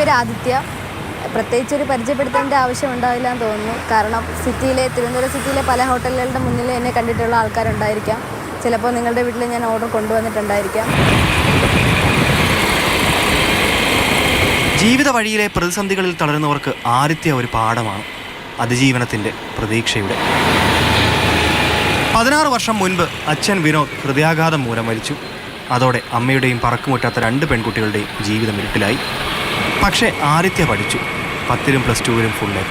പേര് ആദിത്യ. പ്രത്യേകിച്ചൊരു പരിചയപ്പെടുത്തേണ്ട ആവശ്യം ഉണ്ടാവില്ല എന്ന് തോന്നുന്നു. കാരണം തിരുവനന്തപുരം സിറ്റിയിലെ പല ഹോട്ടലുകളുടെ മുന്നിൽ എന്നെ കണ്ടിട്ടുള്ള ആൾക്കാരുണ്ടായിരിക്കാം. ചിലപ്പോൾ നിങ്ങളുടെ വീട്ടിൽ ഞാൻ ഓർഡർ കൊണ്ടുവന്നിട്ടുണ്ടായിരിക്കാം. ജീവിത വഴിയിലെ പ്രതിസന്ധികളിൽ തളരുന്നവർക്ക് ആദിത്യ ഒരു പാഠമാണ്. അതിജീവനത്തിൻ്റെ പ്രതീക്ഷയുടെ. 16 വർഷം മുൻപ് അച്ഛൻ വിനോദ് ഹൃദയാഘാതം മൂലം മരിച്ചു. അതോടെ അമ്മയുടെയും പറക്കുമുറ്റാത്ത 2 പെൺകുട്ടികളുടെയും ജീവിതം ഇരുട്ടിലായി. പക്ഷേ ആദിത്യ പഠിച്ചു. 10ലും +2ലും ഫുൾ A+.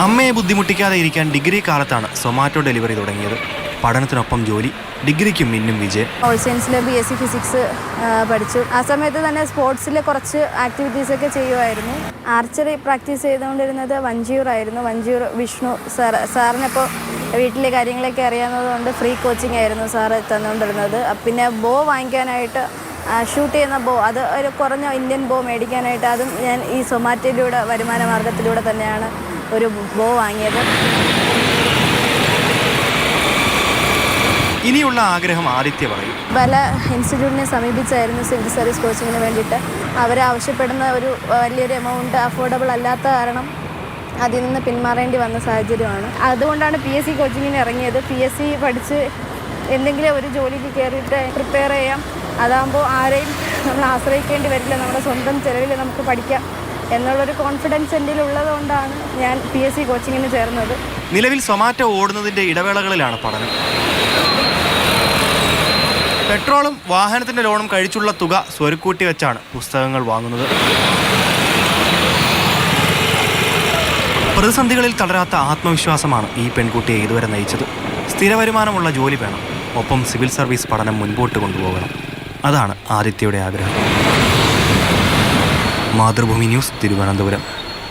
അമ്മയെ ബുദ്ധിമുട്ടിക്കാതെ ഇരിക്കാൻ ഡിഗ്രി കാലത്താണ് സൊമാറ്റോ ഡെലിവറി തുടങ്ങിയത്. പഠനത്തിനൊപ്പം ജോലി, ഡിഗ്രിക്കും മിന്നും വിജയം. ഓൾ സയൻസിൽ BSc ഫിസിക്സ് പഠിച്ചു. ആ സമയത്ത് തന്നെ സ്പോർട്സിൽ കുറച്ച് ആക്ടിവിറ്റീസൊക്കെ ചെയ്യുമായിരുന്നു. ആർച്ചറി പ്രാക്ടീസ് ചെയ്തുകൊണ്ടിരുന്നത് വഞ്ചിയൂറായിരുന്നു. വഞ്ചിയൂർ വിഷ്ണു സാറിനിപ്പോൾ വീട്ടിലെ കാര്യങ്ങളൊക്കെ അറിയാവുന്നതുകൊണ്ട് ഫ്രീ കോച്ചിങ് ആയിരുന്നു സാറ് തന്നുകൊണ്ടിരുന്നത്. പിന്നെ ബോ വാങ്ങിക്കാനായിട്ട്, ഷൂട്ട് ചെയ്യുന്ന ബോ, അത് ഒരു കുറഞ്ഞ ഇന്ത്യൻ ബോ മേടിക്കാനായിട്ട് അതും ഞാൻ ഈ സൊമാറ്റോയിലൂടെ വരുമാന മാർഗത്തിലൂടെ തന്നെയാണ് ഒരു ബോ വാങ്ങിയത്. ഇനിയുള്ള ആഗ്രഹം ആദിത്യ പറയും. പല ഇൻസ്റ്റിറ്റ്യൂട്ടിനെ സമീപിച്ചായിരുന്നു സിവിൽ സർവീസ് കോച്ചിങ്ങിന് വേണ്ടിയിട്ട്. അവരാവശ്യപ്പെടുന്ന ഒരു വലിയൊരു എമൗണ്ട് അഫോർഡബിൾ അല്ലാത്ത കാരണം അതിൽ നിന്ന് പിന്മാറേണ്ടി വന്ന സാഹചര്യമാണ്. അതുകൊണ്ടാണ് PSC കോച്ചിങ്ങിന് ഇറങ്ങിയത്. PSC പഠിച്ച് എന്തെങ്കിലും ഒരു ജോലിക്ക് കയറിയിട്ട് പ്രിപ്പയർ ചെയ്യാം. അതാകുമ്പോൾ ആരെയും നമ്മൾ ആശ്രയിക്കേണ്ടി വരില്ല. നമ്മുടെ സ്വന്തം ചിലവിൽ നമുക്ക് പഠിക്കാം എന്നുള്ളൊരു കോൺഫിഡൻസ് എൻ്റെ ഉള്ളതുകൊണ്ടാണ് ഞാൻ PSC കോച്ചിങ്ങിന് ചേർന്നത്. നിലവിൽ സൊമാറ്റോ ഓടുന്നതിൻ്റെ ഇടവേളകളിലാണ് പഠനം. പെട്രോളും വാഹനത്തിൻ്റെ ലോണും കഴിച്ചുള്ള തുക സ്വരുക്കൂട്ടി വെച്ചാണ് പുസ്തകങ്ങൾ വാങ്ങുന്നത്. പ്രതിസന്ധികളിൽ തളരാത്ത ആത്മവിശ്വാസമാണ് ഈ പെൺകുട്ടിയെ ഇതുവരെ നയിച്ചത്. സ്ഥിര വരുമാനമുള്ള ജോലി വേണം, ഒപ്പം സിവിൽ സർവീസ് പഠനം മുൻപോട്ട് കൊണ്ടുപോകണം. അതാണ് ആദിത്യയുടെ ആഗ്രഹം. മാതൃഭൂമി ന്യൂസ്, തിരുവനന്തപുരം.